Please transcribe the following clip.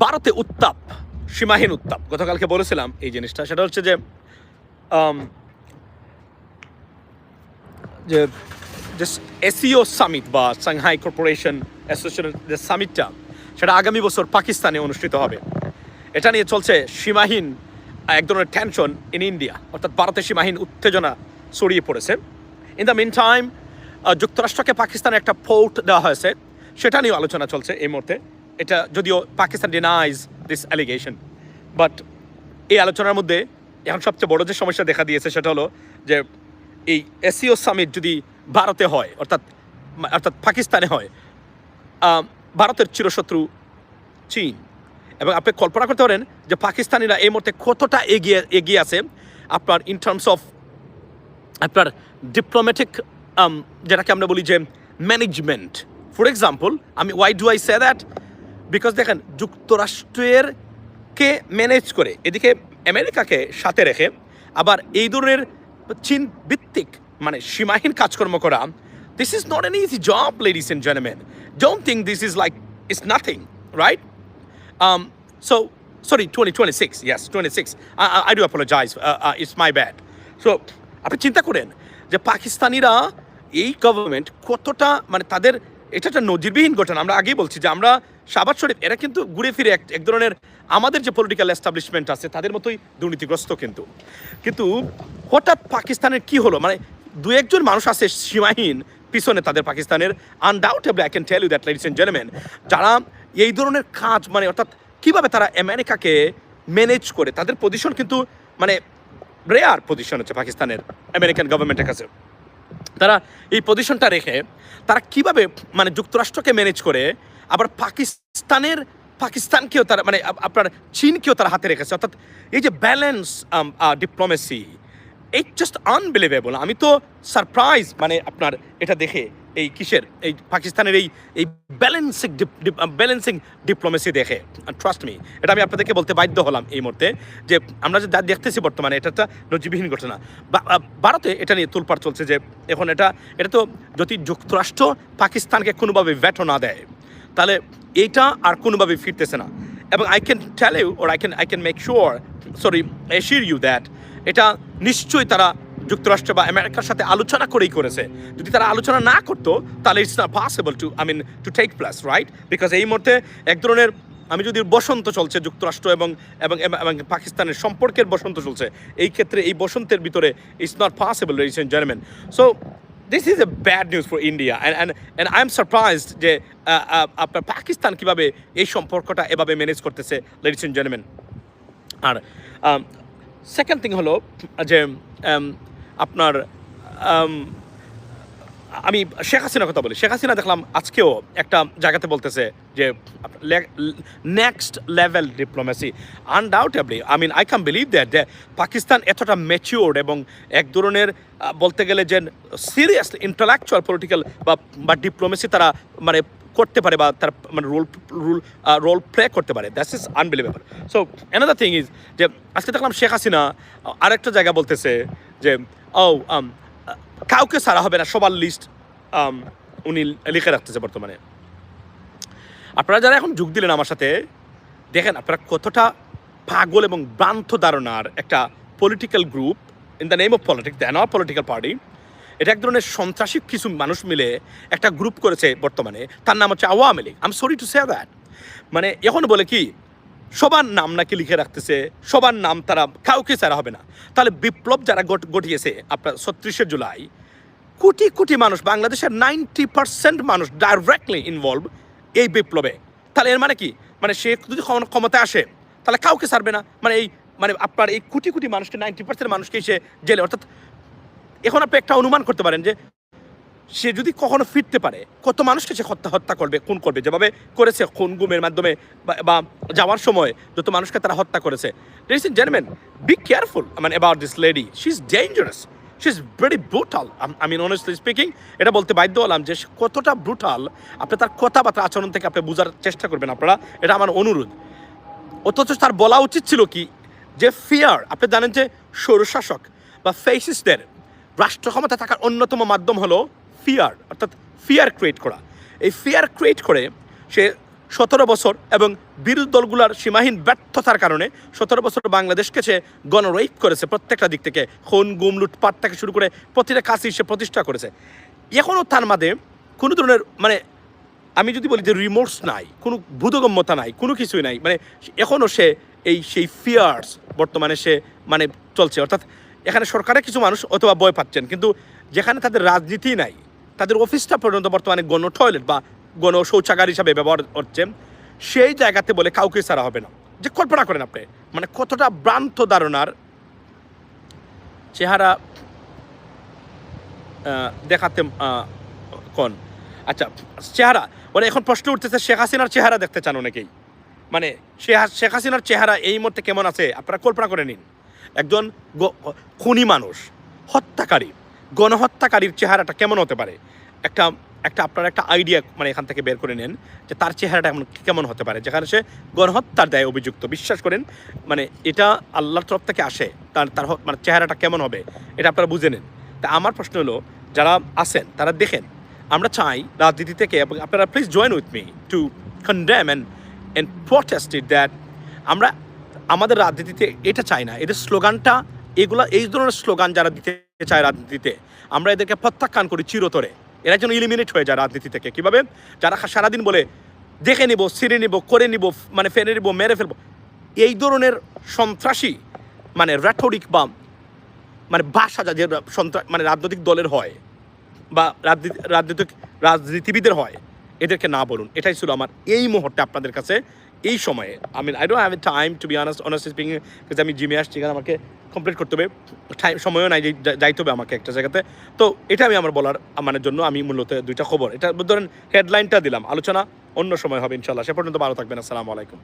ভারতে উত্তাপ, সীমাহীন উত্তাপ। গতকালকে বলেছিলাম এই জিনিসটা, সেটা হচ্ছে যে আম, যে যে এসিও সামিট বা সাংহাই কর্পোরেশন অ্যাসোসিয়েশন যে সামিটটা, সেটা আগামী বছর পাকিস্তানে অনুষ্ঠিত হবে। এটা নিয়ে চলছে সীমাহীন এক ধরনের টেনশন ইন ইন্ডিয়া, অর্থাৎ ভারতের সীমাহীন উত্তেজনা ছড়িয়ে পড়েছে। ইন দ্য মিন টাইম যুক্তরাষ্ট্রকে পাকিস্তানে একটা পোর্ট দেওয়া হয়েছে, সেটা নিয়েও আলোচনা চলছে এই মুহূর্তে। এটা যদিও Pakistan denies this allegation, but এই আলোচনার মধ্যে এখন সবচেয়ে বড় যে সমস্যা দেখা দিয়েছে সেটা হলো যে এই এসিও সামিট যদি ভারতে হয়, অর্থাৎ অর্থাৎ পাকিস্তানে হয়, ভারতের চিরশত্রু চীন। এবং আপনি কল্পনা করতে পারেন যে পাকিস্তানিরা এই মুহূর্তে কতটা এগিয়ে আছে আপনার ইন টার্মস অফ আপনার ডিপ্লোম্যাটিক, যেটাকে আমরা বলি যে ম্যানেজমেন্ট। ফর এক্সাম্পল, আমি why do I say that, because দেখেন যুক্তরাষ্ট্রের কে ম্যানেজ করে এদিকে আমেরিকাকে সাথে রেখে আবার এই ধরনের চীন ভিত্তিক মানে সীমাহীন কাজকর্ম করা, this is not an easy job, ladies and gentleman. Don't think this is like it's nothing, right? So, sorry, 2026, yes, 26. I do apologize, it's my bad. So, আপনি চিন্তা করেন যে পাকিস্তানিরা এই গভর্নমেন্ট কতটা মানে তাদের এটা একটা নজিরবিহীন ঘটনা। আমরা আগেই বলছি যে আমরা শাহবাজ শরীফ এরা কিন্তু ঘুরে ফিরে এক ধরনের আমাদের যে পলিটিক্যাল এস্টাবলিশমেন্ট আছে তাদের মতোই দুর্নীতিগ্রস্ত। কিন্তু হঠাৎ পাকিস্তানের কি হলো, মানে দু একজন মানুষ আছে সীমাহীন পিছনে তাদের পাকিস্তানের, undoubtedly I can tell you that, ladies and gentleman, যারা এই ধরনের কাজ মানে অর্থাৎ কীভাবে তারা আমেরিকাকে ম্যানেজ করে, তাদের পজিশন কিন্তু মানে রেয়ার পজিশন হচ্ছে পাকিস্তানের আমেরিকান গভর্নমেন্টের কাছে। তারা এই পজিশনটা রেখে তারা কিভাবে মানে যুক্তরাষ্ট্রকে ম্যানেজ করে আবার পাকিস্তানকেও তারা মানে আপনার চীনকেও তারা হাতে রেখেছে। অর্থাৎ এই যে balance diplomacy, it just unbelievable. আমি তো সারপ্রাইজ মানে আপনার এটা দেখে এই কিসের এই পাকিস্তানের এই ব্যালেন্সিং ডিপ্লোমেসি দেখে। ট্রাস্ট মি, এটা আমি আপনাদেরকে বলতে বাধ্য হলাম এই মুহূর্তে যে আমরা যে দেখতেছি বর্তমানে এটা একটা নজিরবিহীন ঘটনা। ভারতে এটা নিয়ে তোলপাড় চলছে যে এখন এটা তো যদি যুক্তরাষ্ট্র পাকিস্তানকে কোনোভাবে ভেটো না দেয় তাহলে এইটা আর কোনোভাবে ফিরতেছে না। এবং I can tell you or I can make sure, sorry assure you that এটা নিশ্চয়ই তারা যুক্তরাষ্ট্র বা আমেরিকার সাথে আলোচনা করেই করেছে। যদি তারা আলোচনা না করতো তাহলে it's not possible to take place, right? Because এই মুহূর্তে এক ধরনের আমি যদি বসন্ত চলছে যুক্তরাষ্ট্র এবং এবং পাকিস্তানের সম্পর্কের বসন্ত চলছে, এই ক্ষেত্রে এই বসন্তের ভিতরে it's not possible, ladies and gentleman. So this is a bad news for India and I am surprised যে আপনার পাকিস্তান কীভাবে এই সম্পর্কটা এভাবে ম্যানেজ করতেছে, লেডিস এন্ড জেন্টলম্যান। আর সেকেন্ড থিং হলো যে আপনার আমি শেখ হাসিনার কথা বলি। শেখ হাসিনা দেখলাম আজকেও একটা জায়গাতে বলতেছে যে next level diplomacy. Undoubtedly I can believe that যে পাকিস্তান এতটা ম্যাচিওর্ড এবং এক ধরনের বলতে গেলে যে সিরিয়াসলি ইন্টালেকচুয়াল পলিটিক্যাল বা ডিপ্লোমেসি তারা মানে করতে পারে বা তার মানে রোল প্লে করতে পারে, that's is unbelievable. So another thing is যে আজকে দেখলাম শেখ হাসিনা আরেকটা জায়গা বলতেছে যে কাউকে ছাড়া হবে না, সবার লিস্ট উনি লিখে রাখতেছে বর্তমানে। আপনারা যারা এখন যোগ দিলেন আমার সাথে, দেখেন আপনারা কতটা পাগল এবং ভ্রান্ত ধারণার একটা political group in the name of politics, the not political party. এটা এক ধরনের সন্ত্রাসী কিছু মানুষ মিলে একটা গ্রুপ করেছে বর্তমানে, তার নাম হচ্ছে Awami League. I am sorry to say that. মানে এখন বলে কি সবার নাম নাকি লিখে রাখতেছে, সবার নাম তারা কাউকে ছাড়া হবে না। তাহলে বিপ্লব যারা ঘটিয়েছে আপনার 36শে জুলাই, কোটি কোটি মানুষ, বাংলাদেশের 90% মানুষ ডাইরেক্টলি ইনভলভ এই বিপ্লবে। তাহলে এর মানে কি, মানে সে যদি ক্ষমতায় আসে তাহলে কাউকে ছাড়বে না, মানে আপনার এই কোটি কোটি মানুষকে 90% মানুষকে সে জেলে। অর্থাৎ এখন আপনি একটা অনুমান করতে পারেন যে সে যদি কখনো ফিরতে পারে কত মানুষকে সে হত্যা করবে, খুন করবে, যেভাবে করেছে খুন গুমের মাধ্যমে বা যাওয়ার সময় যত মানুষকে তারা হত্যা করেছে। Ladies and gentleman, be careful about this lady, she is dangerous, she is very brutal. Honestly speaking এটা বলতে বাধ্য হলাম যে কতটা ব্রুটাল। আপনি তার কথাবার্তা আচরণ থেকে আপনি বোঝার চেষ্টা করবেন আপনারা, এটা আমার অনুরোধ। অথচ তার বলা উচিত ছিল কি যে ফিয়ার। আপনি জানেন যে স্বৈরশাসক বা ফেসিস্টদের রাষ্ট্র ক্ষমতা থাকার অন্যতম মাধ্যম হলো ফিয়ার, অর্থাৎ ফিয়ার ক্রিয়েট করা। এই ফিয়ার ক্রিয়েট করে সে 17 বছর এবং বিরোধী দলগুলোর সীমাহীন ব্যর্থতার কারণে 17 বছর বাংলাদেশকে সে গণরেপ করেছে প্রত্যেকটা দিক থেকে, খুন গুম লুটপাট থেকে শুরু করে প্রতিটা কাজই সে প্রতিষ্ঠা করেছে। এখনও তার মাঝে কোনো ধরনের মানে আমি যদি বলি যে রিমোর্স নাই, কোনো বোধগম্যতা নাই, কোনো কিছুই নাই, মানে এখনও সে সেই ফিয়ার্স বর্তমানে সে মানে চলছে। অর্থাৎ এখানে সরকারের কিছু মানুষ অথবা ভয় পাচ্ছেন, কিন্তু যেখানে তাদের রাজনীতি নাই, তাদের অফিসটা পর্যন্ত বর্তমানে গণ টয়লেট বা গণ শৌচাগার হিসাবে ব্যবহার হচ্ছে, সেই জায়গাতে বলে কাউকে ছাড়া হবে না। যে কল্পনা করেন আপনি মানে কতটা ভ্রান্ত ধারণার চেহারা দেখাতে কোন আচ্ছা চেহারা মানে এখন প্রশ্ন উঠতেছে শেখ হাসিনার চেহারা দেখতে চান অনেকেই, মানে শেখ হাসিনার চেহারা এই মুহূর্তে কেমন আছে আপনারা কল্পনা করে নিন। একজন খুনি মানুষ, হত্যাকারী, গণহত্যাকারীর চেহারাটা কেমন হতে পারে, একটা একটা আপনারা একটা আইডিয়া মানে এখান থেকে বের করে নেন যে তার চেহারাটা কেমন হতে পারে, যেখানে সে গণহত্যার দায়ে অভিযুক্ত। বিশ্বাস করেন মানে এটা আল্লাহর তরফ থেকে আসে, তার মানে চেহারাটা কেমন হবে এটা আপনারা বুঝে নেন। তা আমার প্রশ্ন হলো যারা আছেন তারা দেখেন, আমরা চাই রাজনীতি থেকে, এবং আপনারা please join with me two condemn and protest it that আমরা আমাদের রাজনীতিতে এটা চাই না। এদের স্লোগানটা এই ধরনের স্লোগান যারা দিতে চায় রাজনীতিতে, আমরা এদেরকে প্রত্যাখ্যান করি চিরতরে। এরা যেন ইলিমিনেট হয়ে যায় রাজনীতি থেকে। কীভাবে? যারা সারাদিন বলে দেখে নিব, ছিঁড়ে নিব, করে নিব, মানে ফেলে নিব, মেরে ফেলবো, এই ধরনের সন্ত্রাসী মানে রেটরিক বা মানে ভাষা যে মানে রাজনৈতিক দলের হয় বা রাজনীতিবিদের হয়, এদেরকে না বলুন। এটাই ছিল আমার এই মুহূর্তে আপনাদের কাছে এই সময়ে। I don't have a time to B honestly speaking, because আমি জিমে আসছি, কারণ আমাকে কমপ্লিট করতে হবে, সময়ও নাই, যাইতে হবে আমাকে একটা জায়গাতে। তো এটা আমি আমার বলার মানে জন্য আমি মূলত দুইটা খবর, এটা ধরেন হেডলাইনটা দিলাম, আলোচনা অন্য সময় হবে ইনশাল্লাহ। সে পর্যন্ত ভালো থাকবেন। আসসালামু আলাইকুম।